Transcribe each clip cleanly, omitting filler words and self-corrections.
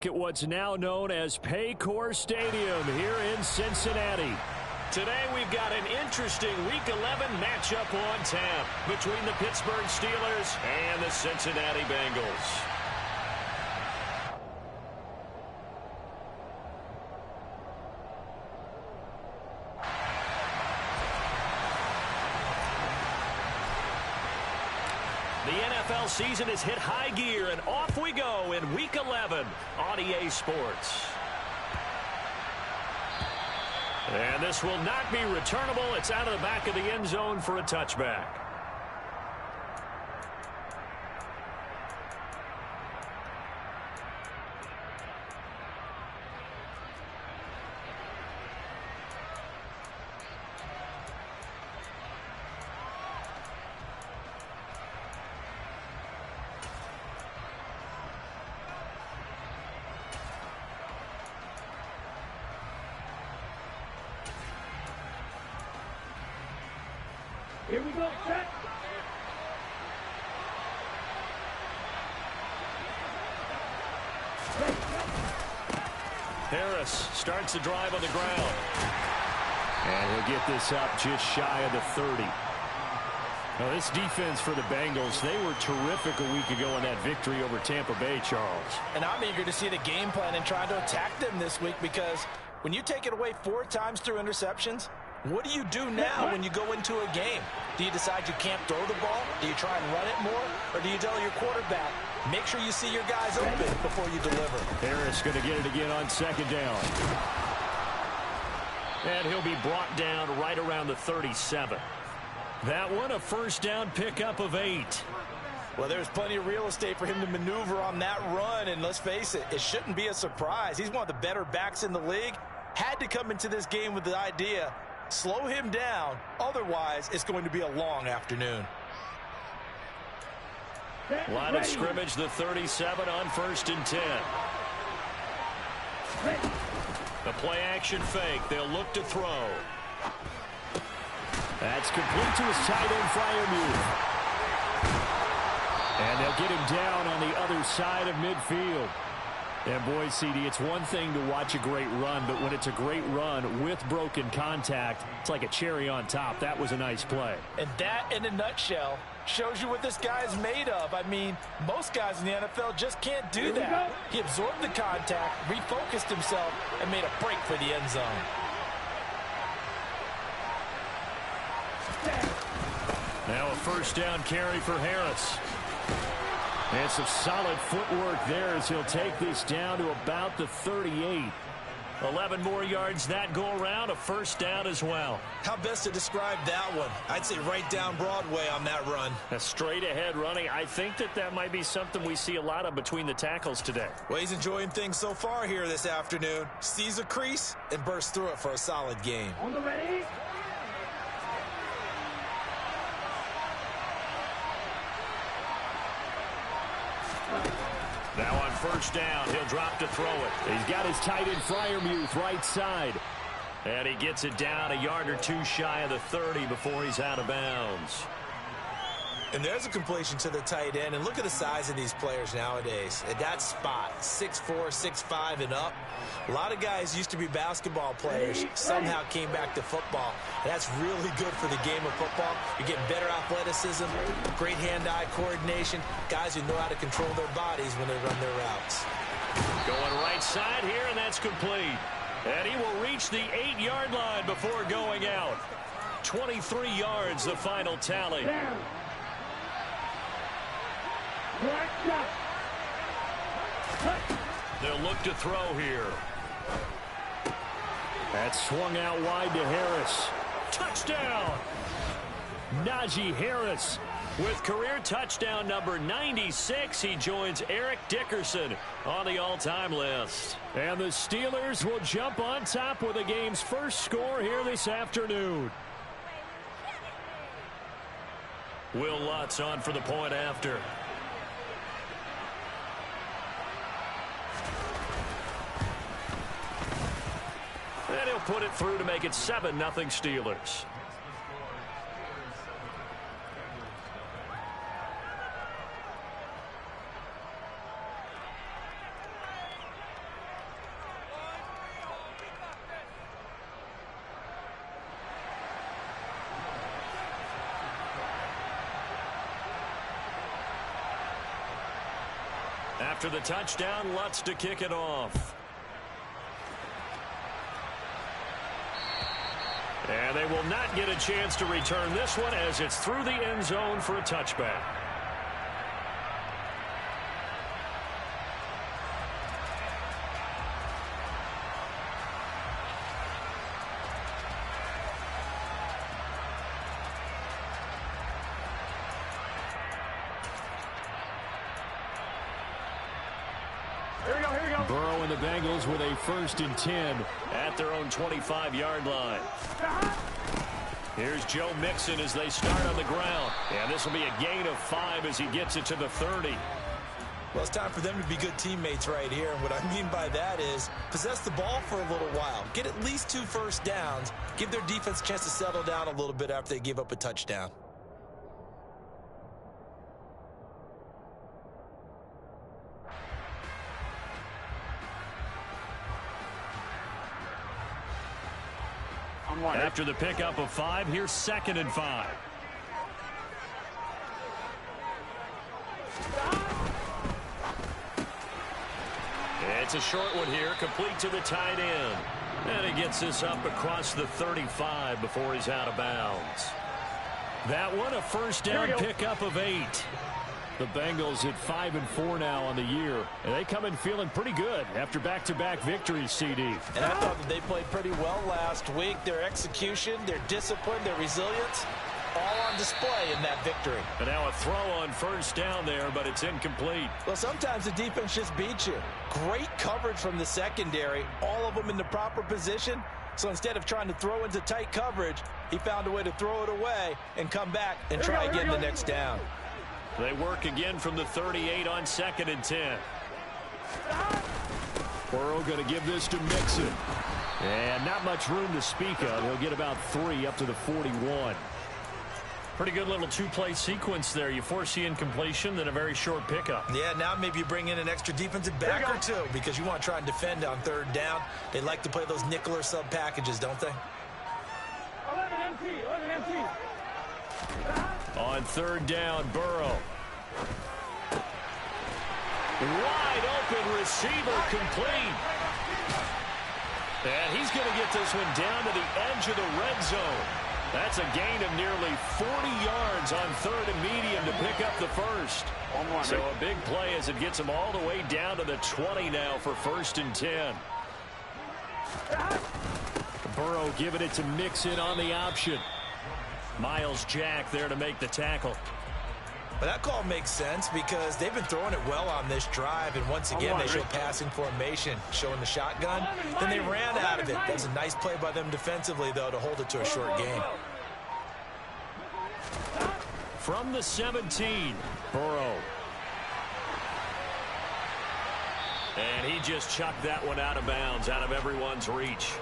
At what's now known as Paycor Stadium here in Cincinnati. Today we've got an interesting Week 11 matchup on tap between the Pittsburgh Steelers and the Cincinnati Bengals. The NFL season has hit high gear, and off we go in Week 11 on EA Sports. And this will not be returnable. It's out of the back of the end zone for a touchback. Here we go, set. Harris starts the drive on the ground. And he'll get this up just shy of the 30. Now, this defense for the Bengals, they were terrific a week ago in that victory over Tampa Bay, Charles. And I'm eager to see the game plan and try to attack them this week, because when you take it away 4 times through interceptions, what do you do now when you go into a game? Do you decide you can't throw the ball? Do you try and run it more? Or do you tell your quarterback, make sure you see your guys open before you deliver? Harris going to get it again on second down. And he'll be brought down right around the 37. That one, a first down pickup of 8. Well, there's plenty of real estate for him to maneuver on that run. And let's face it, it shouldn't be a surprise. He's one of the better backs in the league. Had to come into this game with the idea, slow him down, otherwise it's going to be a long afternoon. Line of scrimmage, the 37 on 1st and 10. The play action fake, they'll look to throw. That's complete to his tight end, Freiermuth. And they'll get him down on the other side of midfield. And boy, CD, it's one thing to watch a great run, but when it's a great run with broken contact, it's like a cherry on top. That was a nice play. And that, in a nutshell, shows you what this guy is made of. I mean, most guys in the NFL just can't do that. He absorbed the contact, refocused himself, and made a break for the end zone. Now a first down carry for Harris. And some solid footwork there as he'll take this down to about the 38. 11 more yards that go around, a first down as well. How best to describe that one? I'd say right down Broadway on that run. A straight ahead running. I think that might be something we see a lot of between the tackles today. Well, he's enjoying things so far here this afternoon. Sees a crease and bursts through it for a solid game. On the ready. Now on first down, he'll drop to throw it. He's got his tight end Freiermuth right side. And he gets it down a yard or two shy of the 30 before he's out of bounds. And there's a completion to the tight end. And look at the size of these players nowadays. At that spot, 6'4", 6'5", and up. A lot of guys used to be basketball players, somehow came back to football. And that's really good for the game of football. You're getting better athleticism, great hand-eye coordination, guys who know how to control their bodies when they run their routes. Going right side here, and that's complete. And he will reach the 8-yard line before going out. 23 yards, the final tally. They'll look to throw here. That swung out wide to Harris. Touchdown! Najee Harris with career touchdown number 96. He joins Eric Dickerson on the all-time list. And the Steelers will jump on top with the game's first score here this afternoon. Will Lutz on for the point after. And he'll put it through to make it 7-0 Steelers. After the touchdown, Lutz to kick it off. And they will not get a chance to return this one as it's through the end zone for a touchback. Burrow and the Bengals with a 1st and 10 at their own 25-yard line. Here's Joe Mixon as they start on the ground. And this will be a gain of 5 as he gets it to the 30. Well, it's time for them to be good teammates right here. And what I mean by that is possess the ball for a little while. Get at least 2 first downs. Give their defense a chance to settle down a little bit after they give up a touchdown. After the pickup of 5, here's 2nd and 5. It's a short one here, complete to the tight end. And he gets this up across the 35 before he's out of bounds. That one, a 1st down pickup of 8. The Bengals at 5-4 now on the year, and they come in feeling pretty good after back-to-back victories, CD. And I thought that they played pretty well last week. Their execution, their discipline, their resilience, all on display in that victory. And now a throw on 1st down there, but it's incomplete. Well, sometimes the defense just beats you. Great coverage from the secondary, all of them in the proper position. So instead of trying to throw into tight coverage, he found a way to throw it away and come back and try again the next down. They work again from the 38 on 2nd and 10. Burrow going to give this to Mixon. And not much room to speak of. He'll get about 3 up to the 41. Pretty good little 2-play sequence there. You force the incompletion, then a very short pickup. Yeah, now maybe you bring in an extra defensive back or 2 because you want to try and defend on 3rd down. They like to play those nickel or sub packages, don't they? 11 empty. On 3rd down, Burrow. Wide open receiver, complete. And he's going to get this one down to the edge of the red zone. That's a gain of nearly 40 yards on 3rd and medium to pick up the 1st. So a big play as it gets him all the way down to the 20 now for 1st and 10. Burrow giving it to Mixon on the option. Miles Jack there to make the tackle. But that call makes sense because they've been throwing it well on this drive, and once again they show passing formation, showing the shotgun. Then they ran out of it. That's a nice play by them defensively, though, to hold it to a short gain. From the 17, Burrow. And he just chucked that one out of bounds, out of everyone's reach.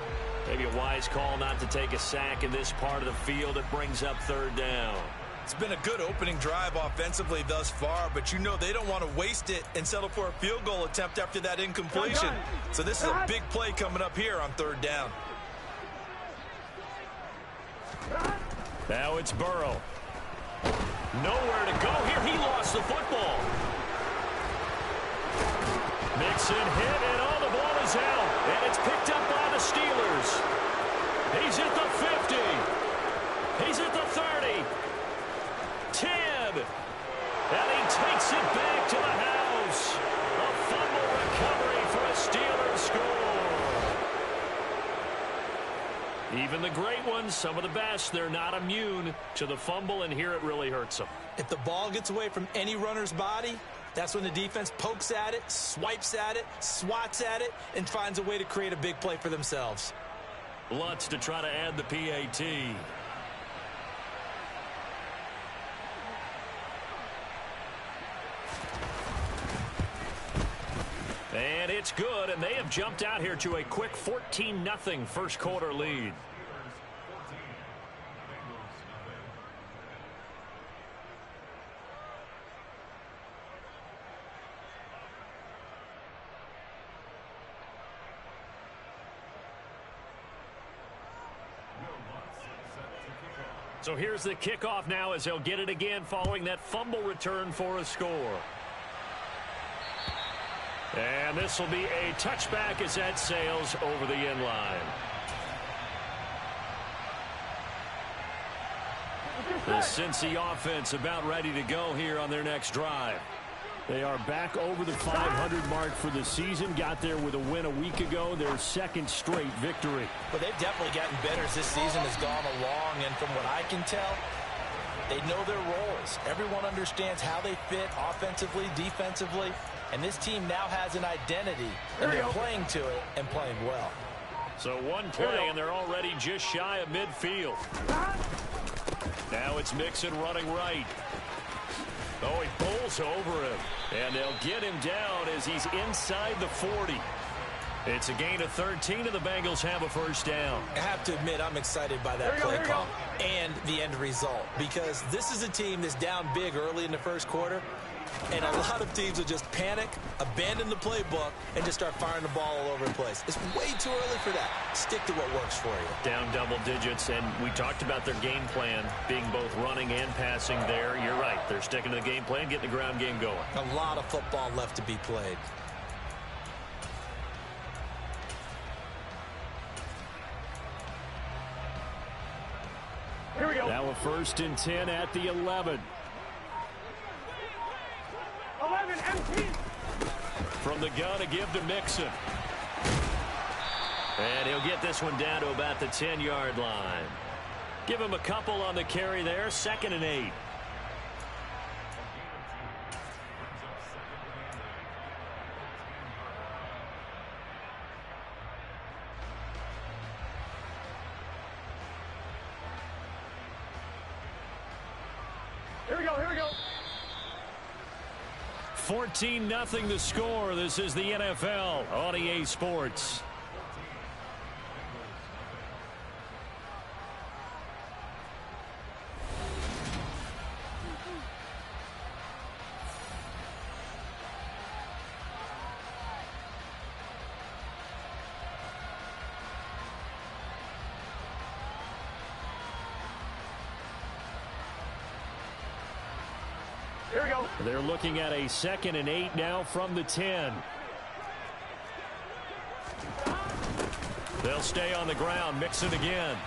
Maybe a wise call not to take a sack in this part of the field. It brings up 3rd down. It's been a good opening drive offensively thus far, but you know they don't want to waste it and settle for a field goal attempt after that incompletion. So this is a big play coming up here on 3rd down. Now it's Burrow. Nowhere to go here. He lost the football. Mixon hit, and all the ball is out. And it's picked up by the Steelers. He's at the 50. He's at the 30. 10. And he takes it back to the house. A fumble recovery for a Steelers score. Even the great ones, some of the best, they're not immune to the fumble, and here it really hurts them. If the ball gets away from any runner's body, that's when the defense pokes at it, swipes at it, swats at it, and finds a way to create a big play for themselves. Lutz to try to add the PAT. And it's good, and they have jumped out here to a quick 14-0 first quarter lead. So here's the kickoff now as they'll get it again following that fumble return for a score. And this will be a touchback as that sails over the end line. The Cincy offense about ready to go here on their next drive. They are back over the 500 mark for the season. Got there with a win a week ago. Their second straight victory. But they've definitely gotten better as this season has gone along. And from what I can tell, they know their roles. Everyone understands how they fit offensively, defensively. And this team now has an identity. And they're playing to it and playing well. So one play, and they're already just shy of midfield. Now it's Mixon running right. Oh, he bowls over him. And they'll get him down as he's inside the 40. It's a gain of 13, and the Bengals have a first down. I have to admit, I'm excited by that play call and the end result, because this is a team that's down big early in the first quarter, and a lot of teams will just panic, abandon the playbook, and just start firing the ball all over the place. It's way too early for that. Stick to what works for you. Down double digits, and we talked about their game plan being both running and passing there. You're right. They're sticking to the game plan, getting the ground game going. A lot of football left to be played. Here we go. Now a 1st and 10 at the 11. 11 empty. From the gun, a give to Mixon. And he'll get this one down to about the 10-yard line. Give him a couple on the carry there. 2nd and 8. Here we go. Here we go. 14-0 the score. This is the NFL on EA Sports. Here we go. They're looking at a 2nd and 8 now from the 10. They'll stay on the ground. Mixon again.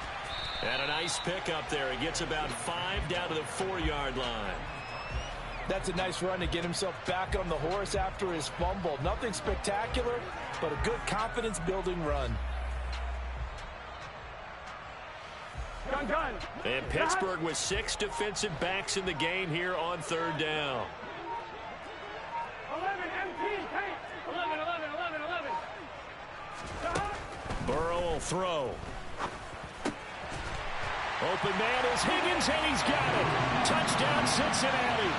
And a nice pickup there. He gets about 5 down to the 4-yard line. That's a nice run to get himself back on the horse after his fumble. Nothing spectacular, but a good confidence-building run. Gun. And Pittsburgh with 6 defensive backs in the game here on 3rd down. 11 empty. 11. Burrow will throw. Open man is Higgins, and he's got it. Touchdown, Cincinnati.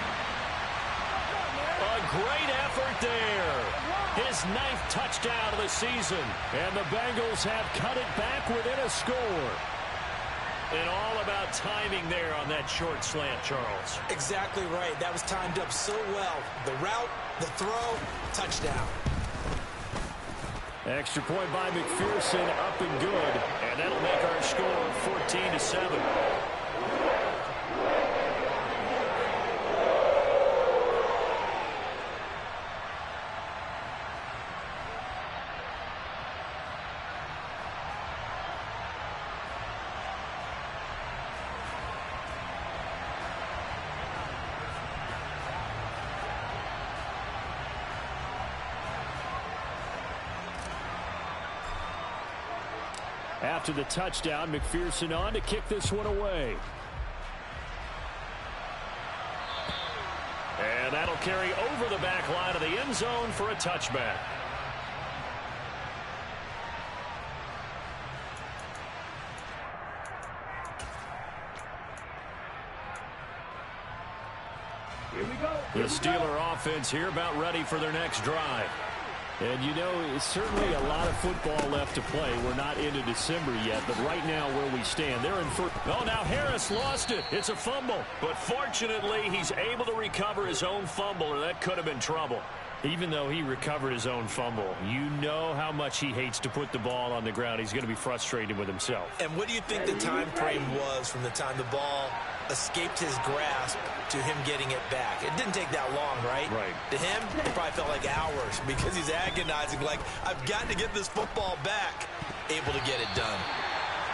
A great effort there. His 9th touchdown of the season. And the Bengals have cut it back within a score. And all about timing there on that short slant, Charles. Exactly right. That was timed up so well. The route, the throw, touchdown. Extra point by McPherson, up and good. And that'll make our score 14-7. After the touchdown, McPherson on to kick this one away. And that'll carry over the back line of the end zone for a touchback. Here we go. The Steeler offense here about ready for their next drive. And, you know, it's certainly a lot of football left to play. We're not into December yet, but right now where we stand, they're in first. Oh, now Harris lost it. It's a fumble. But fortunately, he's able to recover his own fumble, or that could have been trouble. Even though he recovered his own fumble, you know how much he hates to put the ball on the ground. He's going to be frustrated with himself. And what do you think the time frame was from the time the ball escaped his grasp to him getting it back. It didn't take that long, right? Right. To him, it probably felt like hours because he's agonizing, like, I've got to get this football back. Able to get it done.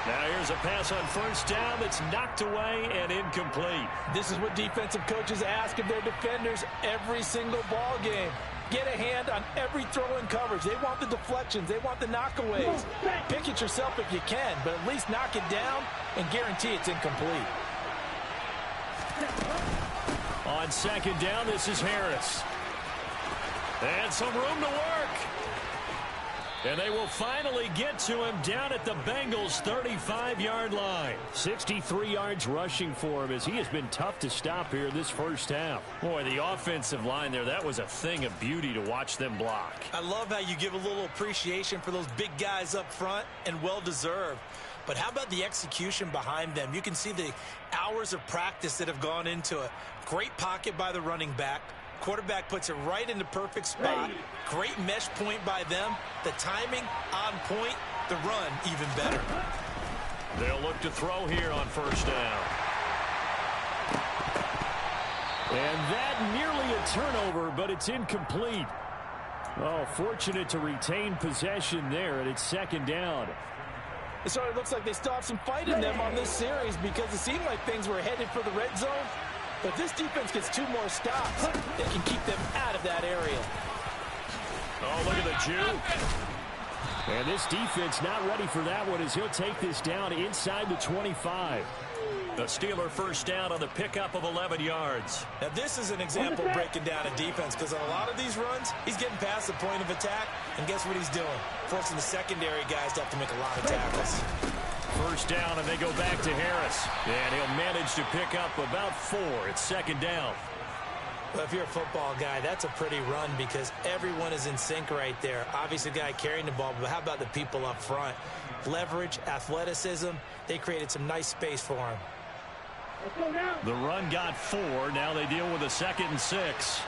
Now here's a pass on first down that's knocked away and incomplete. This is what defensive coaches ask of their defenders every single ball game. Get a hand on every throw in coverage. They want the deflections. They want the knockaways. Pick it yourself if you can, but at least knock it down and guarantee it's incomplete. On second down, this is Harris. And some room to work. And they will finally get to him down at the Bengals' 35-yard line. 63 yards rushing for him as he has been tough to stop here this first half. Boy, the offensive line there, that was a thing of beauty to watch them block. I love how you give a little appreciation for those big guys up front, and well-deserved. But how about the execution behind them? You can see the hours of practice that have gone into it. Great pocket by the running back. Quarterback puts it right in the perfect spot. Great mesh point by them. The timing on point. The run even better. They'll look to throw here on first down. And that nearly a turnover, but it's incomplete. Oh, fortunate to retain possession there, and it's second down. It sort of looks like they still have some fight in them on this series because it seemed like things were headed for the red zone. But this defense gets 2 more stops. They can keep them out of that area. Oh, look at the juke. And this defense not ready for that one as he'll take this down inside the 25. The Steeler first down on the pickup of 11 yards. Now, this is an example of breaking down a defense because on a lot of these runs, he's getting past the point of attack. And guess what he's doing? Forcing the secondary guys to have to make a lot of tackles. First down, and they go back to Harris. And he'll manage to pick up about 4. It's second down. Well, if you're a football guy, that's a pretty run because everyone is in sync right there. Obviously, the guy carrying the ball, but how about the people up front? Leverage, athleticism, they created some nice space for him. The run got 4. Now they deal with a 2nd and 6.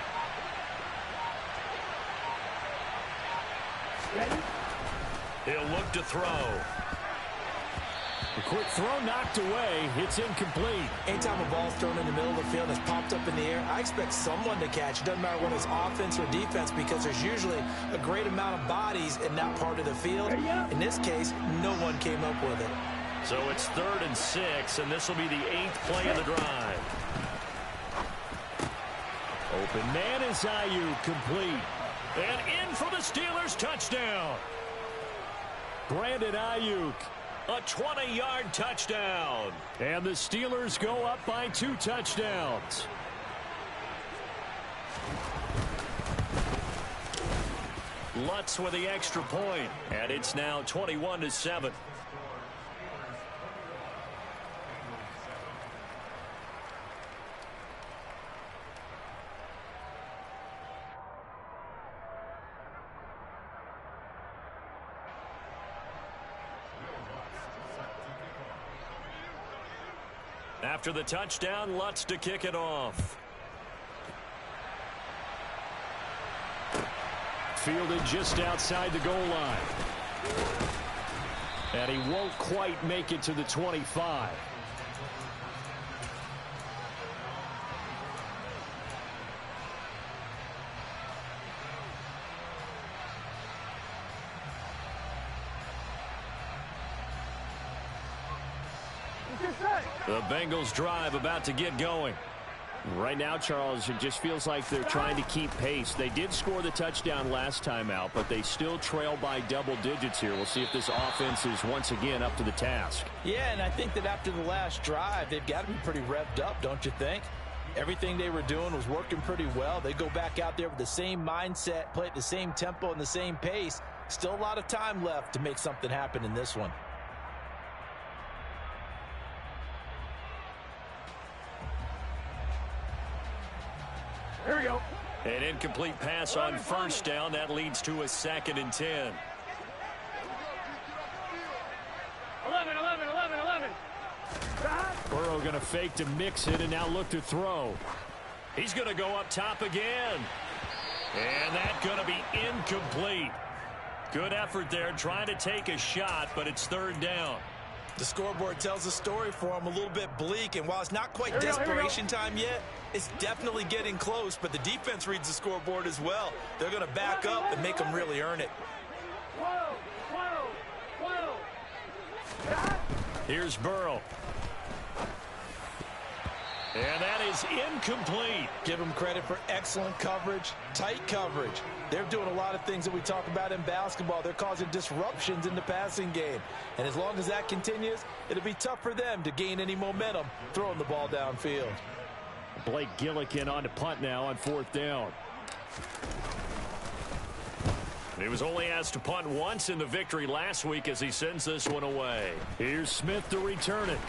He'll look to throw. A quick throw knocked away. It's incomplete. Anytime a ball's thrown in the middle of the field and it's popped up in the air, I expect someone to catch. It doesn't matter whether it's offense or defense because there's usually a great amount of bodies in that part of the field. In this case, no one came up with it. So it's 3rd and 6, and this will be the 8th play of the drive. Open man is Ayuk, complete. And in for the Steelers, touchdown. Brandon Ayuk, a 20-yard touchdown. And the Steelers go up by 2 touchdowns. Lutz with the extra point, and it's now 21-7. After the touchdown, Lutz to kick it off. Fielded just outside the goal line. And he won't quite make it to the 25. The Bengals drive about to get going. Right now, Charles, it just feels like they're trying to keep pace. They did score the touchdown last time out, but they still trail by double digits here. We'll see if this offense is once again up to the task. Yeah, and I think that after the last drive, they've got to be pretty revved up, don't you think? Everything they were doing was working pretty well. They go back out there with the same mindset, play at the same tempo and the same pace. Still a lot of time left to make something happen in this one. Here we go. An incomplete pass on first down. That leads to a 2nd and 10. 11. Burrow going to fake to mix it and now look to throw. He's going to go up top again. And that's going to be incomplete. Good effort there trying to take a shot, but it's 3rd down. The scoreboard tells a story for him, a little bit bleak, and while it's not quite desperation time yet, it's definitely getting close, but the defense reads the scoreboard as well. They're going to back up and make them really earn it. Here's Burrow. And that is incomplete. Give them credit for excellent coverage, tight coverage. They're doing a lot of things that we talk about in basketball. They're causing disruptions in the passing game. And as long as that continues, it'll be tough for them to gain any momentum throwing the ball downfield. Blake Gillikin on to punt now on 4th down. He was only asked to punt once in the victory last week as he sends this one away. Here's Smith to return it.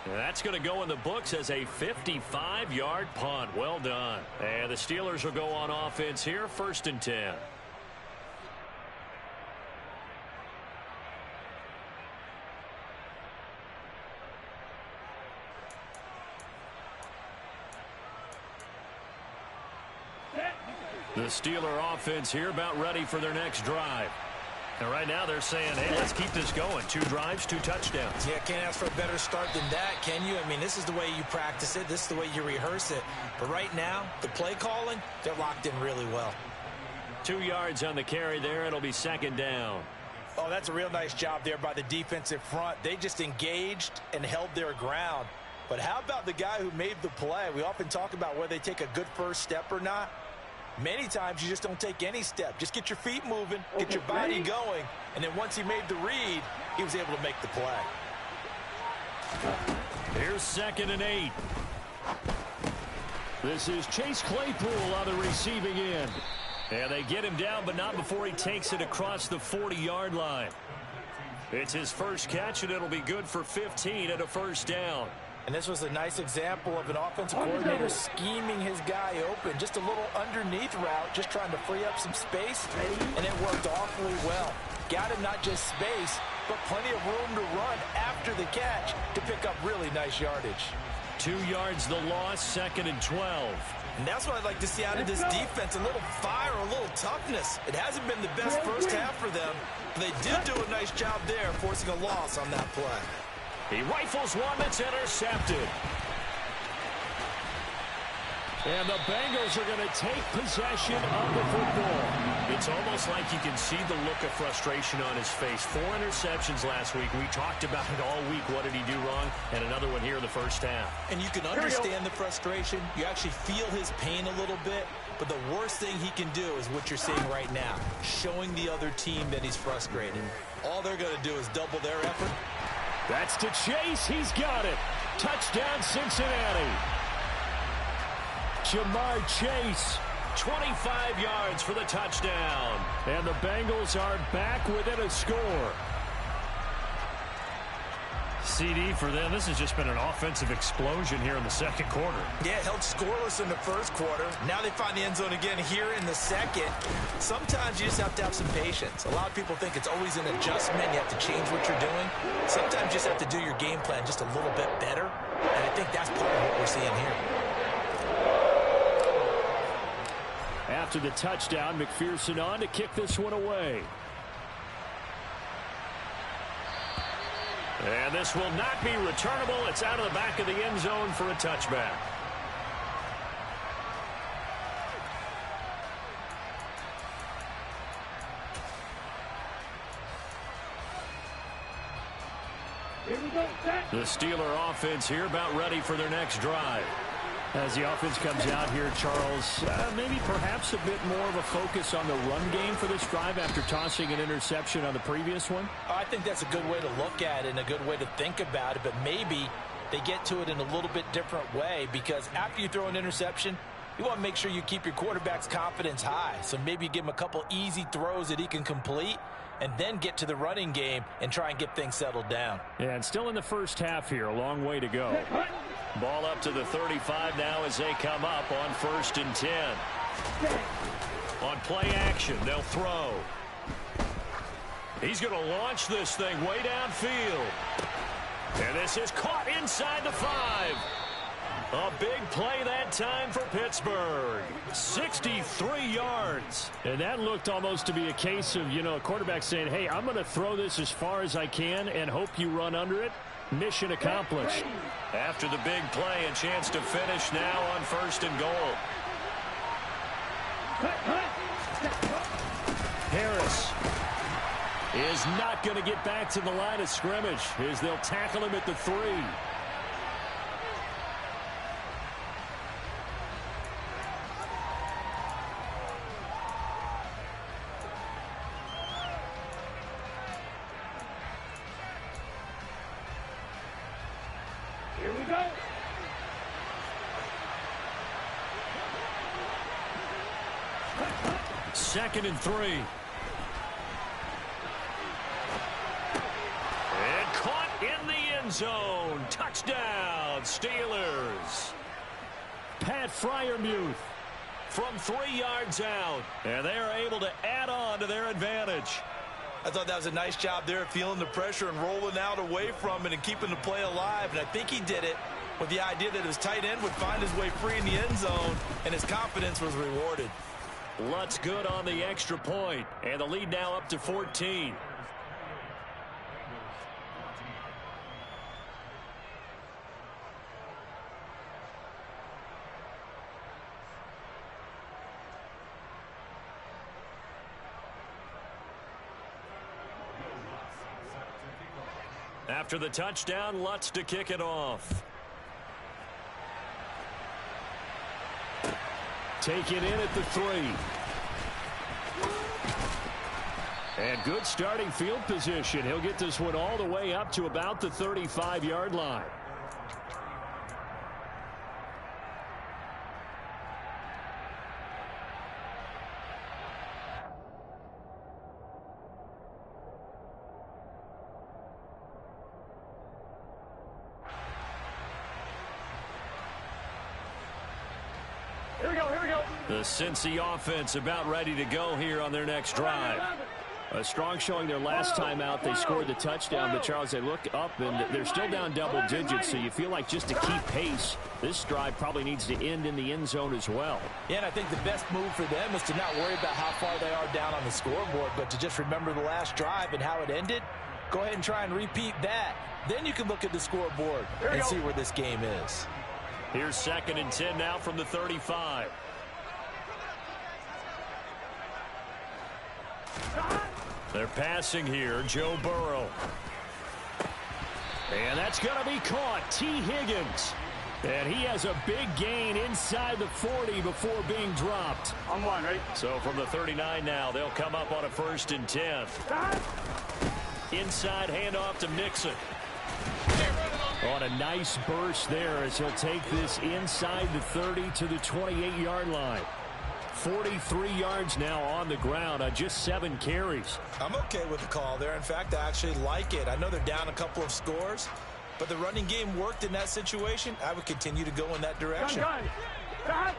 And that's going to go in the books as a 55-yard punt. Well done. And the Steelers will go on offense here, 1st and 10. The Steeler offense here about ready for their next drive. And right now they're saying, hey, let's keep this going. 2 drives, 2 touchdowns. Yeah, can't ask for a better start than that, can you? I mean, this is the way you practice it. This is the way you rehearse it. But right now, the play calling, they're locked in really well. 2 yards on the carry there. It'll be 2nd down. Oh, that's a real nice job there by the defensive front. They just engaged and held their ground. But how about the guy who made the play? We often talk about whether they take a good first step or not. Many times you just don't take any step. Just get your feet moving, get your body going, and then once he made the read, he was able to make the play. Here's 2nd and 8. This is Chase Claypool on the receiving end. And they get him down, but not before he takes it across the 40-yard line. It's his first catch, and it'll be good for 15 and a 1st down. And this was a nice example of an offensive coordinator scheming his guy open. Just a little underneath route, just trying to free up some space, and it worked awfully well. Got him not just space, but plenty of room to run after the catch to pick up really nice yardage. 2 yards the loss, 2nd and 12. And that's what I'd like to see out of this defense, a little fire, a little toughness. It hasn't been the best first half for them, but they did do a nice job there, forcing a loss on that play. He rifles one that's intercepted. And the Bengals are going to take possession of the football. It's almost like you can see the look of frustration on his face. 4 interceptions last week. We talked about it all week. What did he do wrong? And another one here in the first half. And you can understand the frustration. You actually feel his pain a little bit. But the worst thing he can do is what you're seeing right now, showing the other team that he's frustrated. All they're going to do is double their effort. That's to Chase. He's got it. Touchdown, Cincinnati. Jamar Chase, 25 yards for the touchdown. And the Bengals are back within a score. CD for them. This has just been an offensive explosion here in the 2nd quarter. Yeah, held scoreless in the 1st quarter. Now they find the end zone again here in the 2nd. Sometimes you just have to have some patience. A lot of people think it's always an adjustment. You have to change what you're doing. Sometimes you just have to do your game plan just a little bit better. And I think that's part of what we're seeing here. After the touchdown, McPherson on to kick this one away. And this will not be returnable. It's out of the back of the end zone for a touchback. The Steeler offense here about ready for their next drive. As the offense comes out here, Charles, maybe perhaps a bit more of a focus on the run game for this drive after tossing an interception on the previous one? I think that's a good way to look at it and a good way to think about it, but maybe they get to it in a little bit different way, because after you throw an interception, you want to make sure you keep your quarterback's confidence high. So maybe you give him a couple easy throws that he can complete and then get to the running game and try and get things settled down. Yeah, and still in the first half here, a long way to go. Ball up to the 35 now as they come up on 1st and 10. On play action, they'll throw. He's going to launch this thing way downfield. And this is caught inside the 5. A big play that time for Pittsburgh. 63 yards. And that looked almost to be a case of, a quarterback saying, hey, I'm going to throw this as far as I can and hope you run under it. Mission accomplished. After the big play, a chance to finish now on 1st and goal. Harris is not going to get back to the line of scrimmage as they'll tackle him at the 3. Here we go. Second and 3. And caught in the end zone. Touchdown, Steelers. Pat Freiermuth from 3 yards out. And they are able to add on to their advantage. I thought that was a nice job there, feeling the pressure and rolling out away from it and keeping the play alive. And I think he did it with the idea that his tight end would find his way free in the end zone, and his confidence was rewarded. Lutz good on the extra point, and the lead now up to 14. After the touchdown, Lutz to kick it off. Take it in at the 3. And good starting field position. He'll get this one all the way up to about the 35-yard line. Here we go, here we go. The Cincy offense about ready to go here on their next drive. A strong showing their last time out. They scored the touchdown, but Charles, they look up and they're still down double digits, so you feel like just to keep pace, this drive probably needs to end in the end zone as well. Yeah, and I think the best move for them is to not worry about how far they are down on the scoreboard, but to just remember the last drive and how it ended. Go ahead and try and repeat that. Then you can look at the scoreboard and see where this game is. Here's 2nd and 10 now from the 35. They're passing here, Joe Burrow. And that's going to be caught. T. Higgins. And he has a big gain inside the 40 before being dropped. On one, right? So from the 39 now, they'll come up on a 1st and 10. Inside handoff to Mixon. On a nice burst there as he'll take this inside the 30 to the 28-yard line. 43 yards now on the ground on just 7 carries. I'm okay with the call there. In fact, I actually like it. I know they're down a couple of scores, but the running game worked in that situation. I would continue to go in that direction. Gun.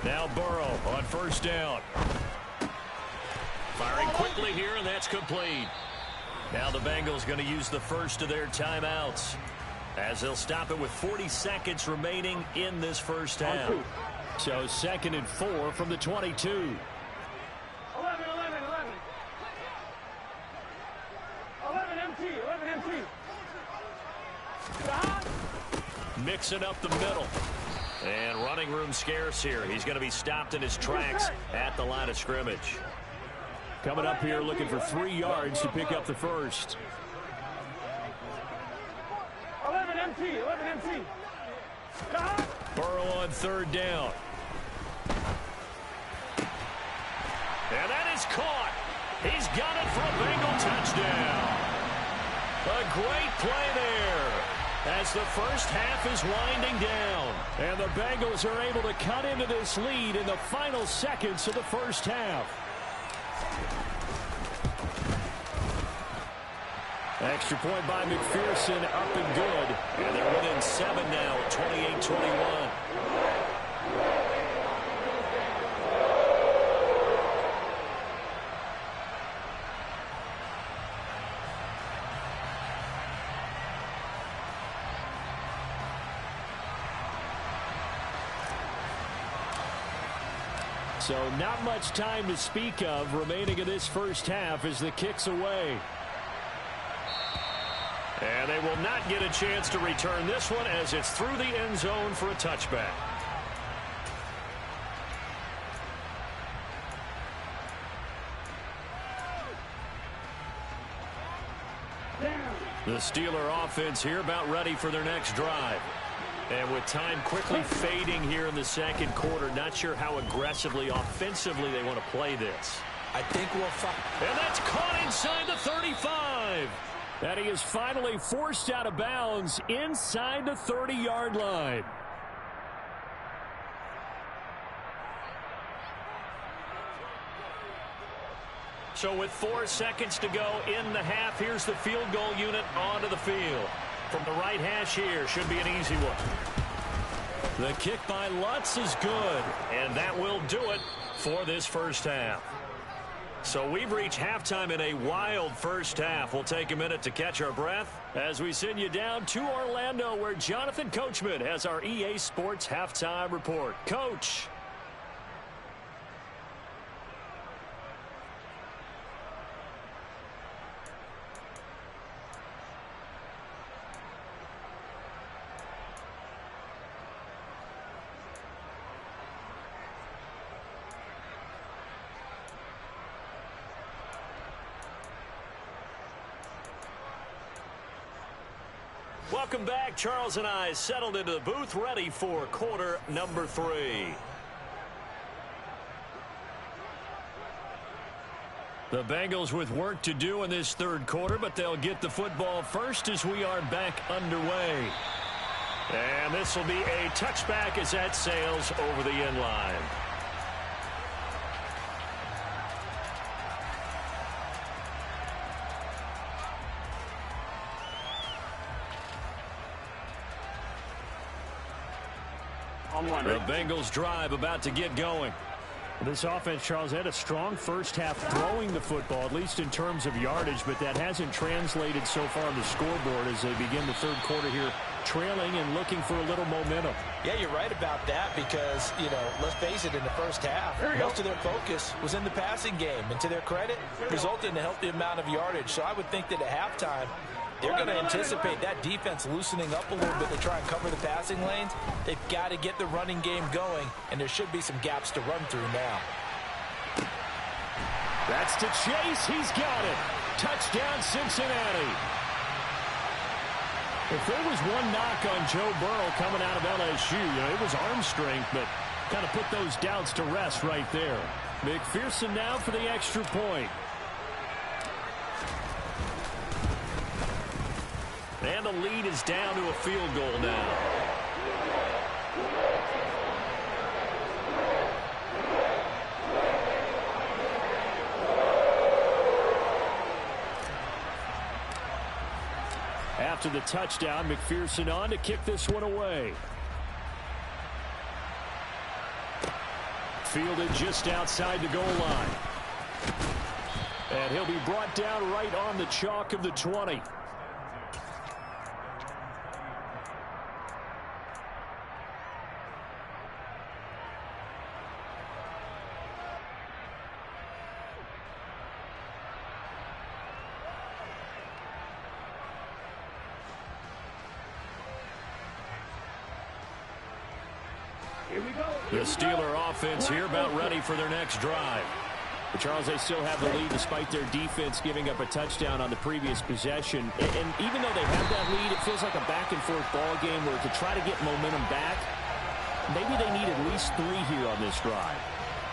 Now Burrow on 1st down. Firing quickly here, and that's complete. Now the Bengals going to use the first of their timeouts as they'll stop it with 40 seconds remaining in this first half. So 2nd and 4 from the 22. 11. 11 MT. Mixing up the middle. And running room scarce here. He's going to be stopped in his tracks at the line of scrimmage. Coming up here looking for 3 yards to pick up the first. 11 MT. Burrow on 3rd down. And that is caught. He's got it for a Bengal touchdown. A great play there as the first half is winding down. And the Bengals are able to cut into this lead in the final seconds of the first half. Extra point by McPherson, up and good. And they're within 7 now at 28-21. So not much time to speak of remaining in this first half as the kick's away. And they will not get a chance to return this one as it's through the end zone for a touchback. The Steeler offense here about ready for their next drive. And with time quickly fading here in the second quarter, not sure how aggressively, offensively they want to play this. I think we'll find. And that's caught inside the 35. And he is finally forced out of bounds inside the 30-yard line. So with 4 seconds to go in the half, here's the field goal unit onto the field. From the right hash here, should be an easy one. The kick by Lutz is good, and that will do it for this first half. So we've reached halftime in a wild first half. We'll take a minute to catch our breath as we send you down to Orlando, where Jonathan Coachman has our EA Sports halftime report. Coach. Welcome back. Charles and I settled into the booth, ready for quarter number 3. The Bengals with work to do in this third quarter, but they'll get the football first as we are back underway. And this will be a touchback as that sails over the end line. The Bengals drive about to get going. This offense, Charles, had a strong first half throwing the football, at least in terms of yardage, but that hasn't translated so far on the scoreboard as they begin the third quarter here, trailing and looking for a little momentum. Yeah, you're right about that because, let's face it, in the first half, most of their focus was in the passing game. And to their credit, resulted in a healthy amount of yardage. So I would think that at halftime, they're going to anticipate that defense loosening up a little bit to try and cover the passing lanes. They've got to get the running game going, and there should be some gaps to run through now. That's to Chase. He's got it. Touchdown, Cincinnati. If there was one knock on Joe Burrow coming out of LSU, it was arm strength, but kind of put those doubts to rest right there. McPherson now for the extra point. And the lead is down to a field goal now. After the touchdown, McPherson on to kick this one away. Fielded just outside the goal line. And he'll be brought down right on the chalk of the 20. The Steeler offense here about ready for their next drive. But Charles, they still have the lead despite their defense giving up a touchdown on the previous possession. And even though they have that lead, it feels like a back-and-forth ball game where to try to get momentum back, maybe they need at least 3 here on this drive.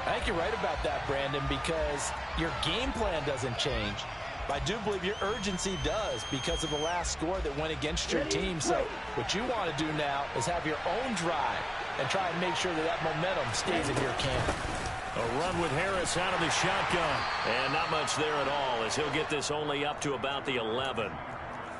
I think you're right about that, Brandon, because your game plan doesn't change. I do believe your urgency does because of the last score that went against your team. So what you want to do now is have your own drive and try and make sure that that momentum stays in your camp. A run with Harris out of the shotgun. And not much there at all as he'll get this only up to about the 11.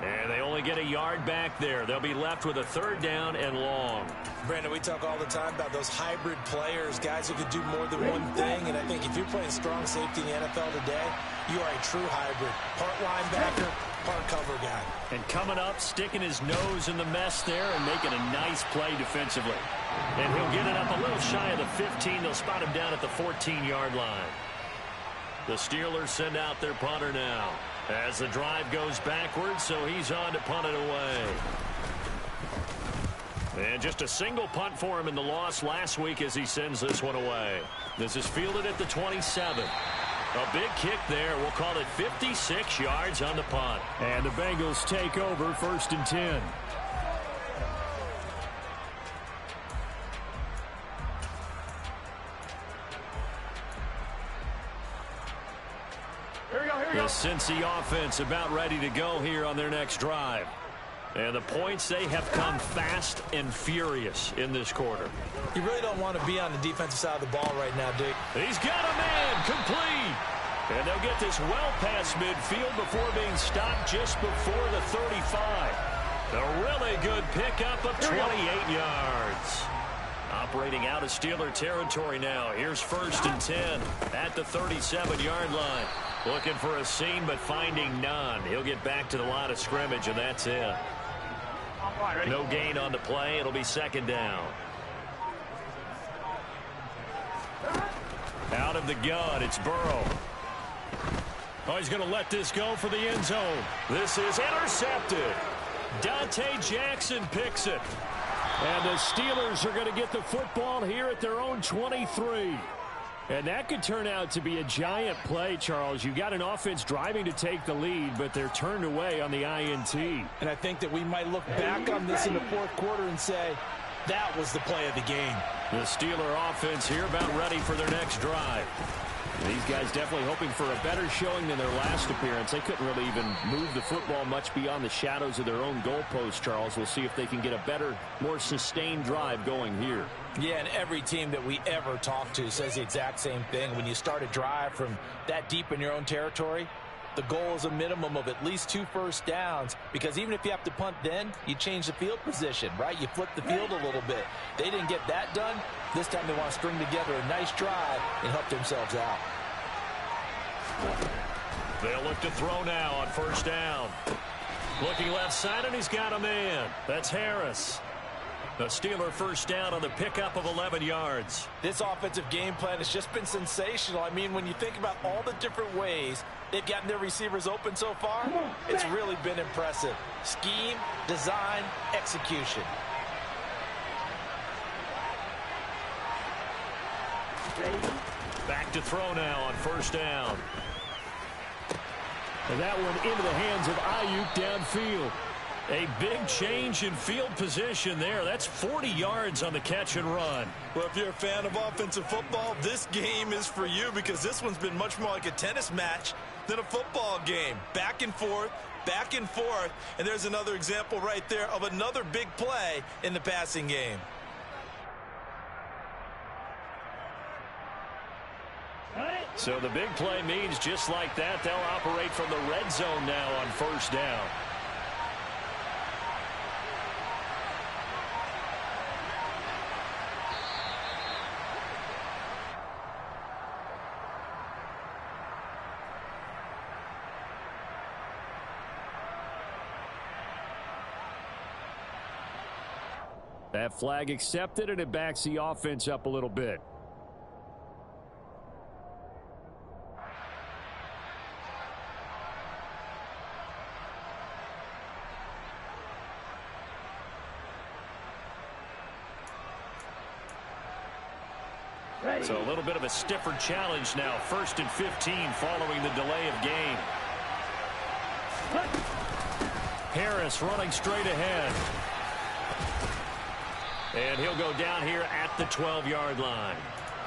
And they only get a yard back there. They'll be left with a 3rd down and long. Brandon, we talk all the time about those hybrid players, guys who could do more than one thing. And I think if you're playing strong safety in the NFL today, you are a true hybrid. Part linebacker, part cover guy. And coming up, sticking his nose in the mess there and making a nice play defensively. And he'll get it up a little shy of the 15. They'll spot him down at the 14-yard line. The Steelers send out their punter now as the drive goes backwards, so he's on to punt it away. And just a single punt for him in the loss last week as he sends this one away. This is fielded at the 27. A big kick there. We'll call it 56 yards on the punt. And the Bengals take over 1st and 10. The Cincy offense about ready to go here on their next drive. And the points, they have come fast and furious in this quarter. You really don't want to be on the defensive side of the ball right now, Dick. He's got a man complete. And they'll get this well past midfield before being stopped just before the 35. A really good pickup of 28 yards. Operating out of Steeler territory now. Here's 1st and 10 at the 37-yard line. Looking for a seam, but finding none. He'll get back to the line of scrimmage, and that's it. No gain on the play. It'll be 2nd down. Out of the gun, it's Burrow. Oh, he's going to let this go for the end zone. This is intercepted. Dante Jackson picks it. And the Steelers are going to get the football here at their own 23. And that could turn out to be a giant play, Charles. You got an offense driving to take the lead, but they're turned away on the INT. And I think that we might look back on this in the 4th quarter and say, that was the play of the game. The Steeler offense here about ready for their next drive. These guys definitely hoping for a better showing than their last appearance. They couldn't really even move the football much beyond the shadows of their own goalpost, Charles. We'll see if they can get a better, more sustained drive going here. Yeah, and every team that we ever talk to says the exact same thing. When you start a drive from that deep in your own territory, the goal is a minimum of at least 2 first downs, because even if you have to punt then, you change the field position, right? You flip the field a little bit. They didn't get that done. This time they want to string together a nice drive and help themselves out. They'll look to throw now on 1st down. Looking left side, and he's got a man. That's Harris. The Steeler 1st down on the pickup of 11 yards. This offensive game plan has just been sensational. I mean, when you think about all the different ways they've gotten their receivers open so far, it's really been impressive. Scheme, design, execution. Back to throw now on 1st down. And that one into the hands of Ayuk downfield. A big change in field position there. That's 40 yards on the catch and run. Well, if you're a fan of offensive football, this game is for you, because this one's been much more like a tennis match than a football game. Back and forth, and there's another example right there of another big play in the passing game. So the big play means just like that, they'll operate from the red zone now on 1st down. That flag accepted, and it backs the offense up a little bit. So a little bit of a stiffer challenge now. 1st and 15 following the delay of game. Harris running straight ahead. And he'll go down here at the 12-yard line.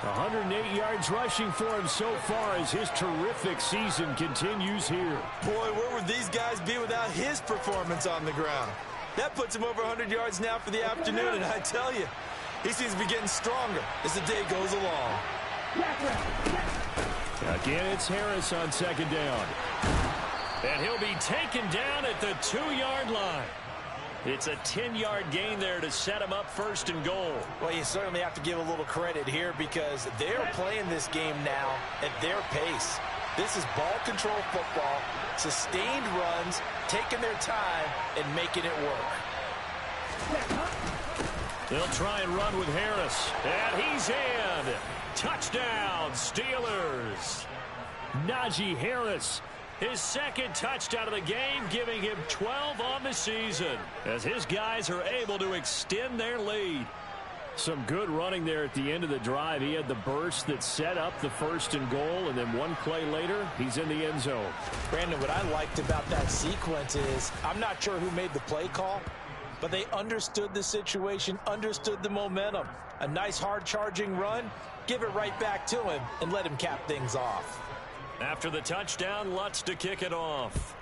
108 yards rushing for him so far as his terrific season continues here. Boy, where would these guys be without his performance on the ground? That puts him over 100 yards now for the afternoon, and I tell you, he seems to be getting stronger as the day goes along. Again, it's Harris on 2nd down. And he'll be taken down at the 2-yard line. It's a 10-yard gain there to set him up 1st and goal. Well, you certainly have to give a little credit here, because they're playing this game now at their pace. This is ball control football, sustained runs, taking their time and making it work. They'll try and run with Harris. And he's in. Touchdown, Steelers. Najee Harris, his second touchdown of the game, giving him 12 on the season as his guys are able to extend their lead. Some good running there at the end of the drive. He had the burst that set up the 1st and goal, and then one play later, he's in the end zone. Brandon, what I liked about that sequence is I'm not sure who made the play call, but they understood the situation, understood the momentum. A nice hard-charging run, give it right back to him, and let him cap things off. After the touchdown, Lutz to kick it off.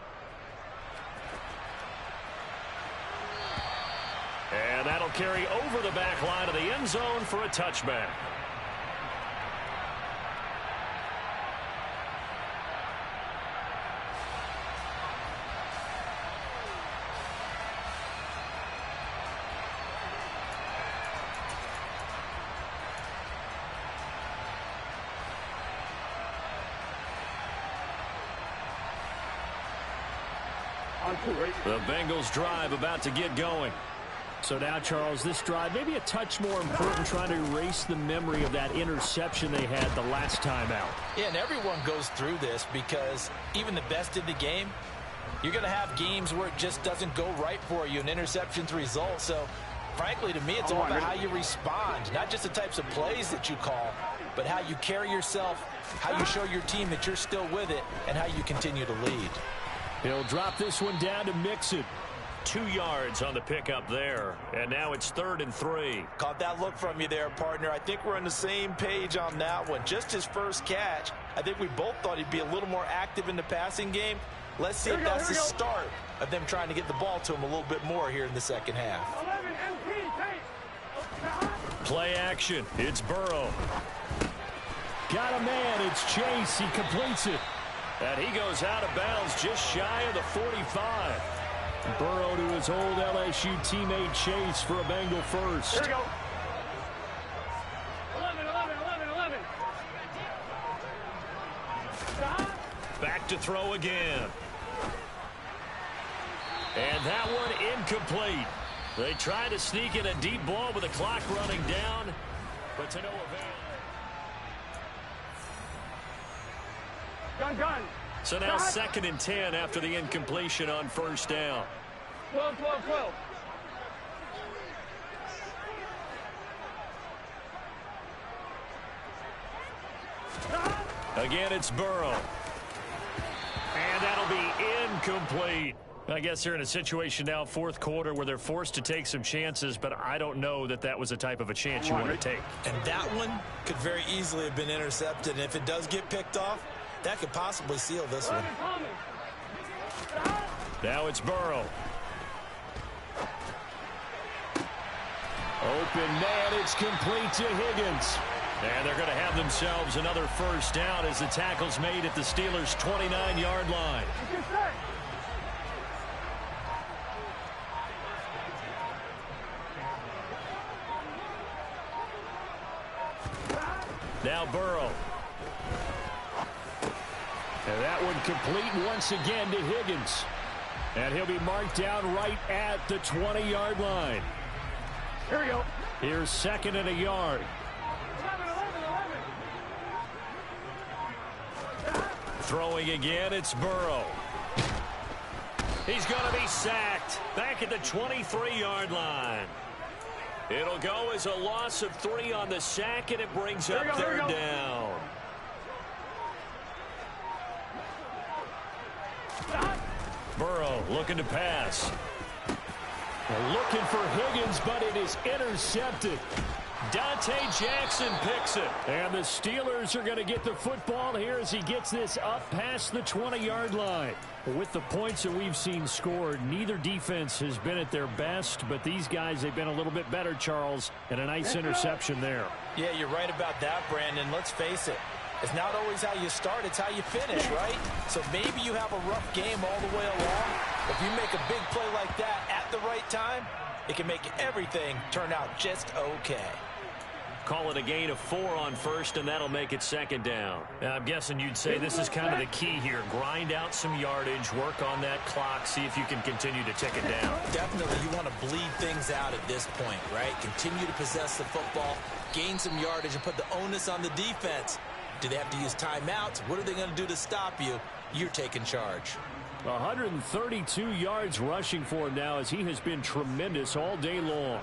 And that'll carry over the back line of the end zone for a touchback. The Bengals drive about to get going. So now, Charles, this drive maybe a touch more important, trying to erase the memory of that interception they had the last time out. Yeah, and everyone goes through this because even the best in the game, you're going to have games where it just doesn't go right for you, and interceptions result. So, frankly, to me, it's all about how you respond, not just the types of plays that you call, but how you carry yourself, how you show your team that you're still with it, and how you continue to lead. He'll drop this one down to Mixon. 2 yards on the pickup there, and now it's 3rd and 3. Caught that look from you there, partner. I think we're on the same page on that one. Just his first catch. I think we both thought he'd be a little more active in the passing game. Let's see if that's the start of them trying to get the ball to him a little bit more here in the second half. 11 MP, Play action. It's Burrow. Got a man. It's Chase. He completes it. And he goes out of bounds just shy of the 45. Burrow to his old LSU teammate Chase for a Bengal first. Here we go. 11. Back to throw again. And that one incomplete. They try to sneak in a deep ball with the clock running down, but to no avail. Gun. So now 2nd and 10 after the incompletion on 1st down. 12. Again, it's Burrow. And that'll be incomplete. I guess they're in a situation now, 4th quarter, where they're forced to take some chances, but I don't know that that was the type of a chance you want to take. And that one could very easily have been intercepted. And if it does get picked off, that could possibly seal this one. Now it's Burrow. Open man, it's complete to Higgins. And they're going to have themselves another 1st down as the tackle's made at the Steelers' 29-yard line. Now Burrow. And that one complete once again to Higgins. And he'll be marked down right at the 20-yard line. Here we go. Here's 2nd and a yard. 11. Throwing again, it's Burrow. He's going to be sacked back at the 23-yard line. It'll go as a loss of 3 on the sack, and it brings up 3rd down. Burrow looking to pass. Looking for Higgins, but it is intercepted. Dante Jackson picks it. And the Steelers are going to get the football here as he gets this up past the 20-yard line. With the points that we've seen scored, neither defense has been at their best, but these guys, they've been a little bit better, Charles, and a nice interception there. Yeah, you're right about that, Brandon. Let's face it. It's not always how you start, it's how you finish, right? So maybe you have a rough game all the way along. If you make a big play like that at the right time, it can make everything turn out just okay. call it a gain of 4 on first, and that'll make it second down. Now, I'm guessing you'd say this is kind of the key here. Grind out some yardage, work on that clock, see if you can continue to tick it down. Definitely, you want to bleed things out at this point, right? Continue to possess the football, gain some yardage, and put the onus on the defense. Do they have to use timeouts? What are they going to do to stop you? You're taking charge. 132 yards rushing for him now as he has been tremendous all day long.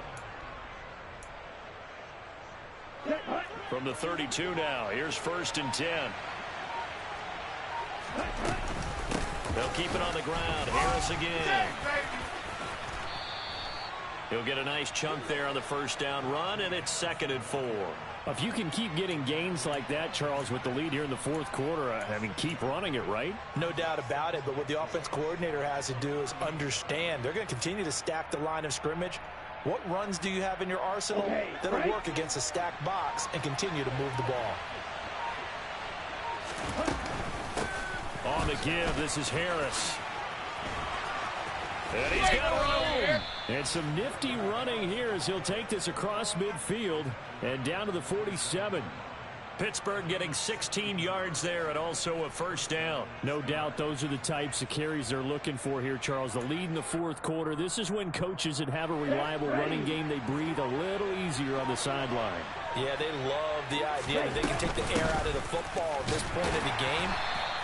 From the 32 now, here's 1st and 10. They'll keep it on the ground. Harris again. He'll get a nice chunk there on the first down run, and it's 2nd and 4. If you can keep getting gains like that, Charles, with the lead here in the 4th quarter, I mean, keep running it, right? No doubt about it, but what the offense coordinator has to do is understand they're going to continue to stack the line of scrimmage. What runs do you have in your arsenal that'll work against a stacked box and continue to move the ball? On the give, this is Harris. And he's got room. And some nifty running here as he'll take this across midfield and down to the 47. Pittsburgh getting 16 yards there and also a first down. No doubt those are the types of carries they're looking for here, Charles. The lead in the 4th quarter. This is when coaches that have a reliable running game, they breathe a little easier on the sideline. Yeah, they love the idea that they can take the air out of the football at this point of the game.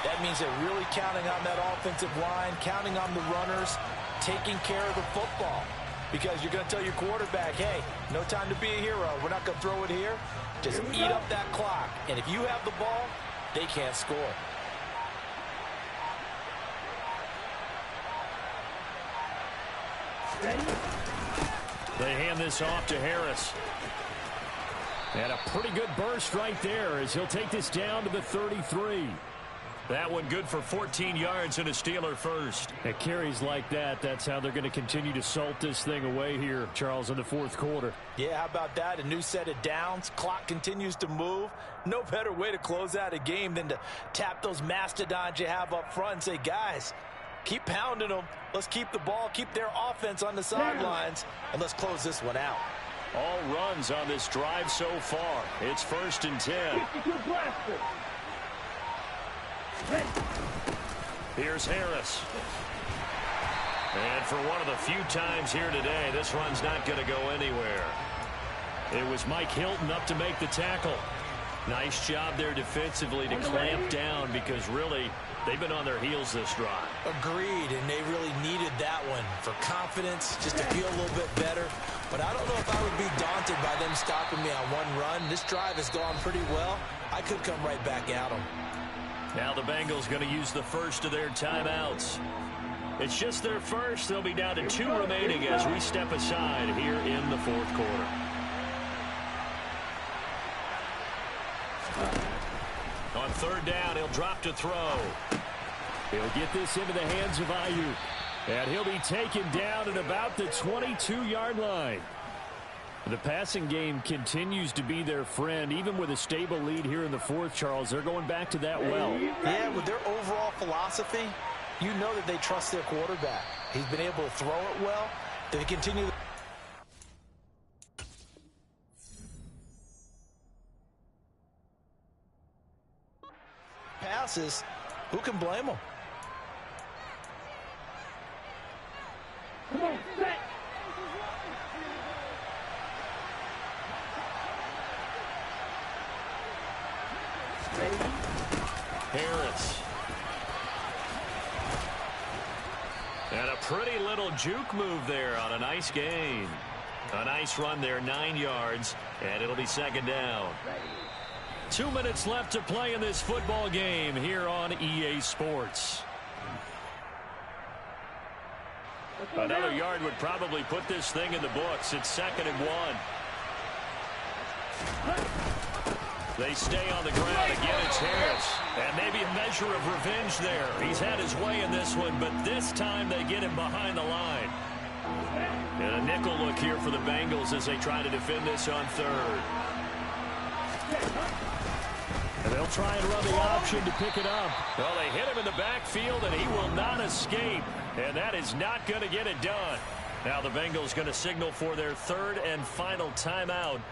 That means they're really counting on that offensive line, counting on the runners, taking care of the football. Because you're going to tell your quarterback, hey, no time to be a hero. We're not going to throw it here. Just eat up that clock. And if you have the ball, they can't score. They hand this off to Harris. And a pretty good burst right there as he'll take this down to the 33. That one good for 14 yards and a Steeler first. At carries like that, that's how they're going to continue to salt this thing away here, Charles, in the 4th quarter. Yeah, how about that? A new set of downs. Clock continues to move. No better way to close out a game than to tap those mastodons you have up front and say, guys, keep pounding them. Let's keep the ball, keep their offense on the sidelines, and let's close this one out. All runs on this drive so far. It's 1st and 10. Here's Harris. And for one of the few times here today, this run's not going to go anywhere. It was Mike Hilton up to make the tackle. Nice job there defensively to clamp down because really they've been on their heels this drive. Agreed, and they really needed that one for confidence, just to feel a little bit better. But I don't know if I would be daunted by them stopping me on one run. This drive has gone pretty well. I could come right back at them. Now the Bengals going to use the first of their timeouts. It's just their first. They'll be down to 2 remaining as we step aside here in the 4th quarter. On 3rd down, he'll drop to throw. He'll get this into the hands of Ayuk. And he'll be taken down at about the 22-yard line. The passing game continues to be their friend, even with a stable lead here in the 4th, Charles. They're going back to that well. Yeah, with their overall philosophy, you know that they trust their quarterback. He's been able to throw it well. They continue. Passes. Who can blame them? Come on, set. Harris. And a pretty little juke move there on a nice gain. A nice run there, 9 yards, and it'll be 2nd down. 2 minutes left to play in this football game here on EA Sports. Another yard would probably put this thing in the books. It's 2nd and 1. They stay on the ground. Again, it's Harris. And maybe a measure of revenge there. He's had his way in this one, but this time they get him behind the line. And a nickel look here for the Bengals as they try to defend this on 3rd. And they'll try and run the option to pick it up. Well, they hit him in the backfield, and he will not escape. And that is not going to get it done. Now the Bengals going to signal for their 3rd and final timeout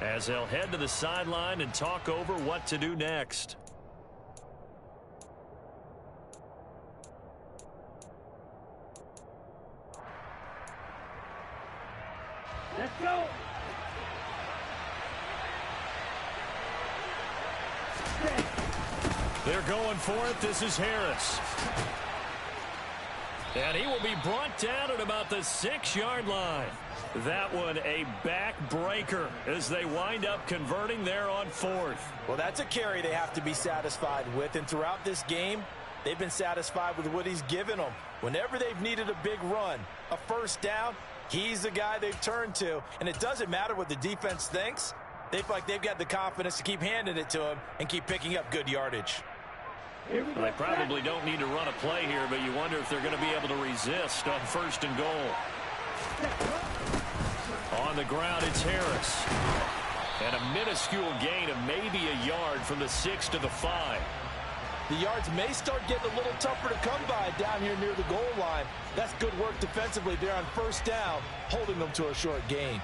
as they'll head to the sideline and talk over what to do next. Let's go. They're going for it. This is Harris. And he will be brought down at about the 6-yard line. That one a backbreaker as they wind up converting there on 4th. Well, that's a carry they have to be satisfied with. And throughout this game, they've been satisfied with what he's given them. Whenever they've needed a big run, a first down, he's the guy they've turned to. And it doesn't matter what the defense thinks. They feel like they've got the confidence to keep handing it to him and keep picking up good yardage. Well, they probably don't need to run a play here, but you wonder if they're going to be able to resist on 1st and goal. On the ground, it's Harris. And a minuscule gain of maybe a yard from the 6 to the 5. The yards may start getting a little tougher to come by down here near the goal line. That's good work defensively there on 1st down, holding them to a short gain.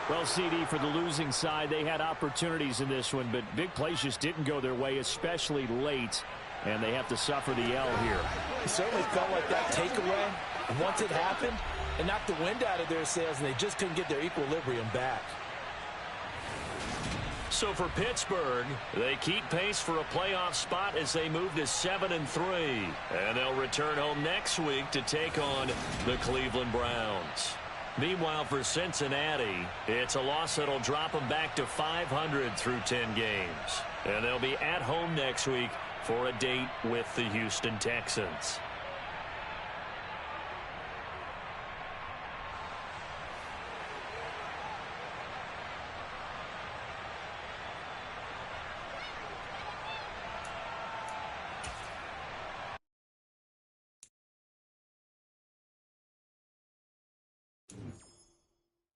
Well, CD, for the losing side, they had opportunities in this one, but big plays just didn't go their way, especially late, and they have to suffer the L here. It certainly felt like that takeaway, and once it happened, it knocked the wind out of their sails, and they just couldn't get their equilibrium back. So for Pittsburgh, they keep pace for a playoff spot as they move to 7-3. And they'll return home next week to take on the Cleveland Browns. Meanwhile, for Cincinnati, it's a loss that'll drop them back to 500 through 10 games. And they'll be at home next week for a date with the Houston Texans.